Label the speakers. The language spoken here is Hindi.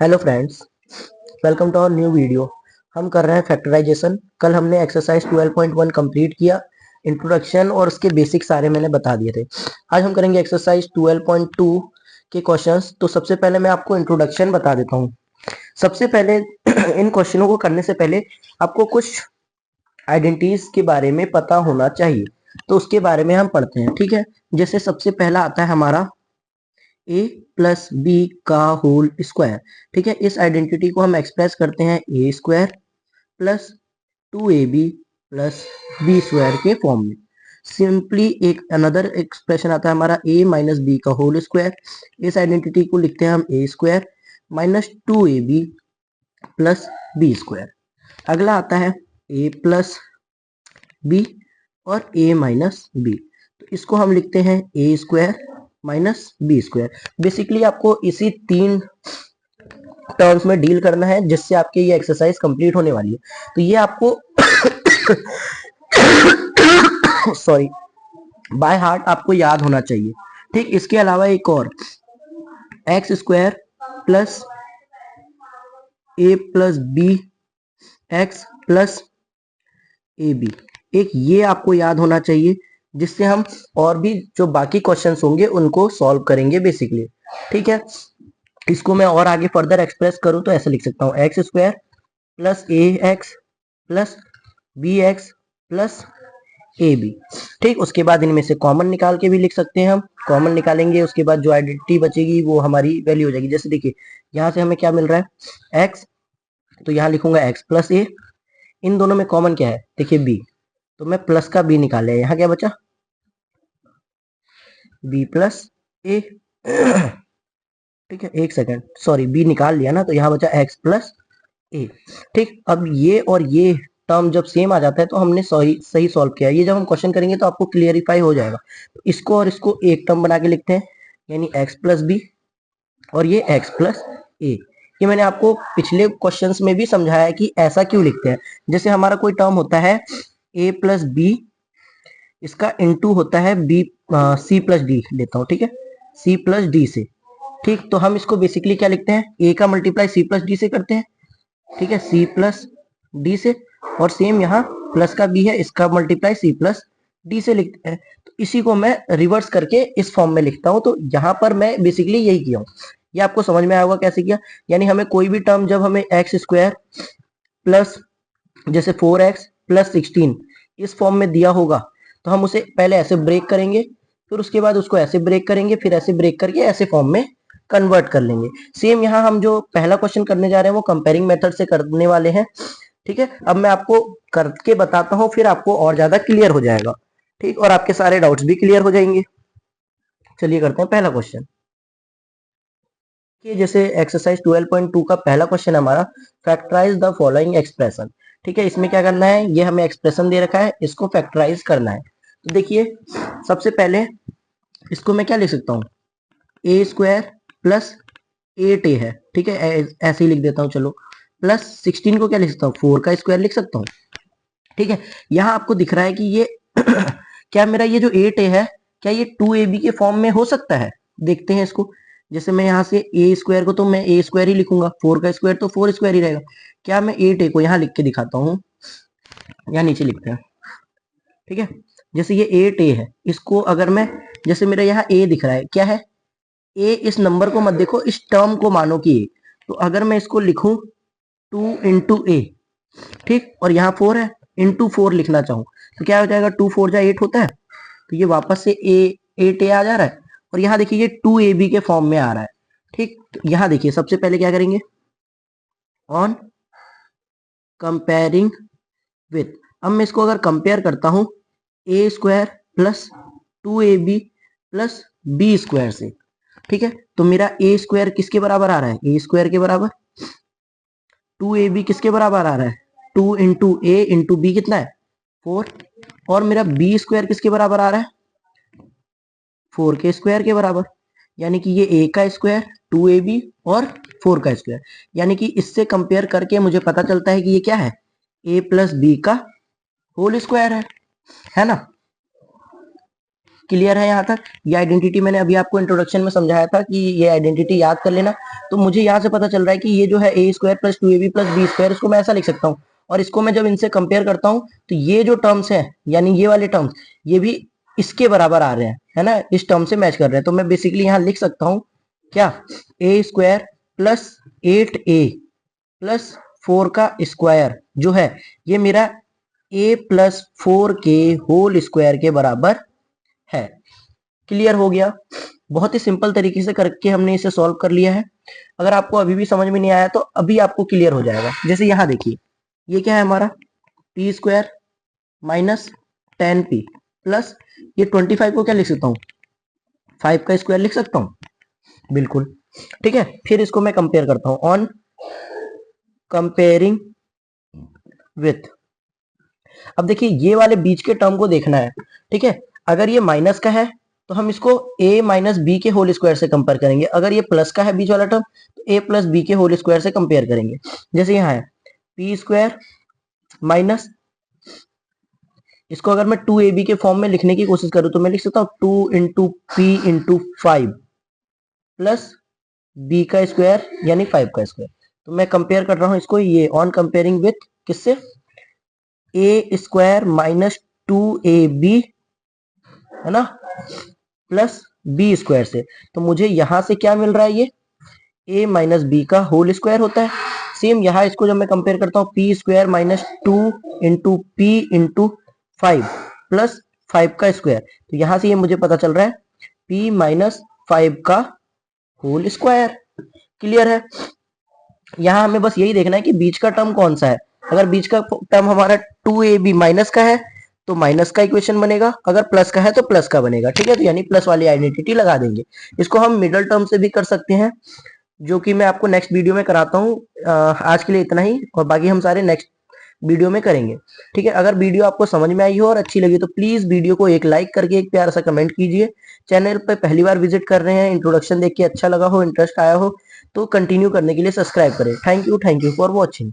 Speaker 1: Hello friends, welcome to our new video. हम कर रहे हैं फैक्टराइजेशन। कल हमने एक्सरसाइज 12.1 कंप्लीट किया। इंट्रोडक्शन और उसके बेसिक सारे मैंने बता दिए थे। आज हम करेंगे एक्सरसाइज 12.2 के क्वेश्चंस। तो सबसे पहले मैं आपको इंट्रोडक्शन बता देता हूँ। सबसे पहले इन क्वेश्चनों को करने से पहले आपको कुछ आइडेंटिटीज के बारे में पता होना चाहिए, तो उसके बारे में हम पढ़ते हैं। ठीक है, जैसे सबसे पहला आता है हमारा ए प्लस बी का होल स्क्वायर। ठीक है, इस आइडेंटिटी को हम एक्सप्रेस करते हैं A square plus 2ab plus B square के फॉर्म में। सिंपली एक अनदर एक्सप्रेशन आता है हमारा ए माइनस बी का होल स्क्वायर। इस आइडेंटिटी को लिखते हैं हम A square minus 2ab plus B square. अगला आता है ए प्लस बी और ए माइनस बी, तो इसको हम लिखते हैं A square minus B square. Basically आपको इसी तीन टर्म्स में डील करना है, जिससे आपकी ये एक्सरसाइज कंप्लीट होने वाली है। तो ये आपको सॉरी बाय हार्ट आपको याद होना चाहिए। ठीक, इसके अलावा एक और X square plus A plus B X plus A B, एक ये आपको याद होना चाहिए, जिससे हम और भी जो बाकी क्वेश्चंस होंगे उनको सॉल्व करेंगे बेसिकली। ठीक है, इसको मैं और आगे फर्दर एक्सप्रेस करूं तो ऐसे लिख सकता हूं X square plus A X plus B X plus A B. ठीक, उसके बाद इनमें से कॉमन निकाल के भी लिख सकते हैं हम। कॉमन निकालेंगे, उसके बाद जो आइडेंटिटी बचेगी वो हमारी वैल्यू हो जाएगी। जैसे देखिए यहाँ से हमें क्या मिल रहा है एक्स, तो यहाँ लिखूंगा एक्स प्लस ए। इन दोनों में कॉमन क्या है, देखिए बी, तो मैं प्लस का बी निकाल लिया। यहाँ क्या बचा बी प्लस ए। ठीक है, एक सेकंड, सॉरी बी निकाल लिया ना, तो यहाँ बचा एक्स प्लस ए। ठीक, अब ये और ये टर्म जब सेम आ जाता है तो हमने सही सही सॉल्व किया। ये जब हम क्वेश्चन करेंगे तो आपको क्लियरिफाई हो जाएगा। तो इसको और इसको एक टर्म बना के लिखते हैं, यानी एक्स प्लस बी और ये एक्स प्लस ए। ये मैंने आपको पिछले क्वेश्चंस में भी समझाया है कि ऐसा क्यों लिखते हैं। जैसे हमारा कोई टर्म होता है ए प्लस बी, इसका इनटू होता है बी सी प्लस डी लेता हूँ। ठीक है, सी प्लस डी से। ठीक, तो हम इसको बेसिकली क्या लिखते हैं, ए का मल्टीप्लाई सी प्लस डी से करते हैं। ठीक है, सी प्लस डी से, और सेम यहाँ प्लस का बी है, इसका मल्टीप्लाई सी प्लस डी से लिखते हैं। तो इसी को मैं रिवर्स करके इस फॉर्म में लिखता हूँ। तो यहाँ पर मैं बेसिकली यही किया हूँ। ये आपको समझ में आया होगा कैसे किया। यानी हमें कोई भी टर्म जब हमें एक्स स्क्वायर प्लस जैसे 4x प्लस 16 इस फॉर्म में दिया होगा, तो हम उसे पहले ऐसे ब्रेक करेंगे, फिर उसके बाद उसको ऐसे ब्रेक करेंगे, फिर ऐसे ब्रेक करके ऐसे फॉर्म में कन्वर्ट कर लेंगे। सेम यहाँ हम जो पहला क्वेश्चन करने जा रहे हैं वो कंपेयरिंग मेथड से करने वाले हैं। ठीक है, अब मैं आपको करके बताता हूँ, फिर आपको और ज्यादा क्लियर हो जाएगा। ठीक, और आपके सारे डाउट्स भी क्लियर हो जाएंगे। चलिए करते हैं पहला क्वेश्चन। कि जैसे एक्सरसाइज 12.2 का पहला क्वेश्चन हमारा फैक्टराइज द फॉलोइंग एक्सप्रेशन। ठीक है, इसमें क्या करना है, ये हमें एक्सप्रेशन दे रखा है, इसको फैक्टराइज करना है। तो देखिए सबसे पहले इसको मैं क्या लिख सकता हूँ, ए स्क्वायर प्लस 8a है। ठीक है, ऐसे ही लिख देता हूँ। चलो, प्लस 16 को क्या लिख सकता हूँ, 4 का स्क्वायर लिख सकता हूँ। ठीक है, यहाँ आपको दिख रहा है कि ये क्या मेरा ये जो 8a है, क्या ये 2ab के फॉर्म में हो सकता है। देखते हैं इसको। जैसे मैं यहाँ से ए स्क्वायर को तो मैं ए स्क्वायर ही लिखूंगा, 4 का स्क्वायर तो 4 स्क्वायर ही रहेगा। क्या मैं 8a को यहाँ लिख के दिखाता हूँ, यहाँ नीचे लिखते हैं। ठीक है, जैसे ये 8a है, इसको अगर मैं, जैसे मेरा यहाँ a दिख रहा है, क्या है a, इस नंबर को मत देखो, इस टर्म को मानो कि a। तो अगर मैं इसको लिखूं 2 इंटू ए, ठीक, और यहाँ 4 है, इंटू 4 लिखना चाहूँ तो क्या हो जाएगा, 2 4 जा 8 होता है, तो ये वापस से ए 8a आ जा रहा है। और यहाँ देखिए ये 2ab के फॉर्म में आ रहा है। ठीक, तो यहाँ देखिए सबसे पहले क्या करेंगे, ऑन कंपेयरिंग विथ। अब मैं इसको अगर कंपेयर करता हूँ A square plus 2ab plus B square से। ठीक है, तो मेरा ए स्क्वायर किसके बराबर आ रहा है, ए स्क्वायर के बराबर। 2ab किसके बराबर आ रहा है, 2 इंटू ए इंटू बी कितना है 4, और मेरा बी स्क्वायर किसके बराबर आ रहा है 4 के स्क्वायर के बराबर। यानी कि ये ए का स्क्वायर 2ab और 4 का स्क्वायर। यानी कि इससे कंपेयर करके मुझे पता चलता है कि ये क्या है, ए प्लस बी का होल स्क्वायर है ना। क्लियर है यहाँ तक? ये आइडेंटिटी मैंने अभी आपको इंट्रोडक्शन में समझाया था कि ये आइडेंटिटी याद कर लेना। तो मुझे यहाँ से पता चल रहा है कि ये जो है A square plus 2ab plus B square, इसको मैं ऐसा लिख सकता हूँ। और इसको मैं जब इनसे कंपेयर करता हूँ तो ये जो टर्म्स है, यानी ये वाले टर्म्स, ये भी इसके बराबर आ रहे हैं, है ना, इस टर्म से मैच कर रहे हैं। तो मैं बेसिकली यहाँ लिख सकता हूँ क्या, ए स्क्वायर प्लस 8a प्लस 4 का स्क्वायर जो है ये मेरा a प्लस 4 के होल स्क्वायर के बराबर है। क्लियर हो गया? बहुत ही सिंपल तरीके से करके हमने इसे सॉल्व कर लिया है। अगर आपको अभी भी समझ में नहीं आया तो अभी आपको क्लियर हो जाएगा। जैसे यहाँ देखिए, ये क्या है हमारा, P square minus 10p plus ये 25 को क्या लिख सकता हूँ, 5 का स्क्वायर लिख सकता हूँ, बिल्कुल ठीक है। फिर इसको मैं कंपेयर करता हूँ, ऑन कंपेयरिंग विथ, अब देखिए ये वाले बीच के टर्म को देखना है, ठीक है। अगर ये माइनस का है तो हम इसको a माइनस बी के होल स्क्वायर से कंपेयर करेंगे। अगर ये प्लस का है बीच वाला टर्म तो a प्लस बी के होल स्क्वायर से कंपेयर करेंगे। जैसे यहाँ है पी स्क्वायर माइनस, इसको अगर मैं 2ab के फॉर्म में लिखने की कोशिश करूं तो मैं लिख सकता हूँ 2 into P into 5 plus B का स्क्वायर यानी 5 का स्क्वायर। तो मैं कंपेयर कर रहा हूं इसको, ये ऑन कंपेयरिंग विथ किससे, ए स्क्वायर माइनस 2ab, है ना, प्लस बी स्क्वायर से। तो मुझे यहां से क्या मिल रहा है, ये a माइनस बी का होल स्क्वायर होता है। सेम यहाँ इसको जब मैं कंपेयर करता हूँ, P square minus 2 into P into 5 plus 5 का स्क्वायर, तो यहां से ये मुझे पता चल रहा है p माइनस 5 का होल स्क्वायर। क्लियर है? यहाँ हमें बस यही देखना है कि बीच का टर्म कौन सा है। अगर बीच का टर्म हमारा 2ab माइनस का है तो माइनस का इक्वेशन बनेगा, अगर प्लस का है तो प्लस का बनेगा, ठीक है। तो यानी प्लस वाली आइडेंटिटी लगा देंगे। इसको हम मिडल टर्म से भी कर सकते हैं, जो कि मैं आपको नेक्स्ट वीडियो में कराता हूँ। आज के लिए इतना ही, और बाकी हम सारे नेक्स्ट वीडियो में करेंगे, ठीक है। अगर वीडियो आपको समझ में आई हो और अच्छी लगी तो प्लीज वीडियो को एक लाइक करके एक प्यारा सा कमेंट कीजिए। चैनल पे पहली बार विजिट कर रहे हैं, इंट्रोडक्शन देख के अच्छा लगा हो, इंटरेस्ट आया हो तो कंटिन्यू करने के लिए सब्सक्राइब करें। Thank you for watching.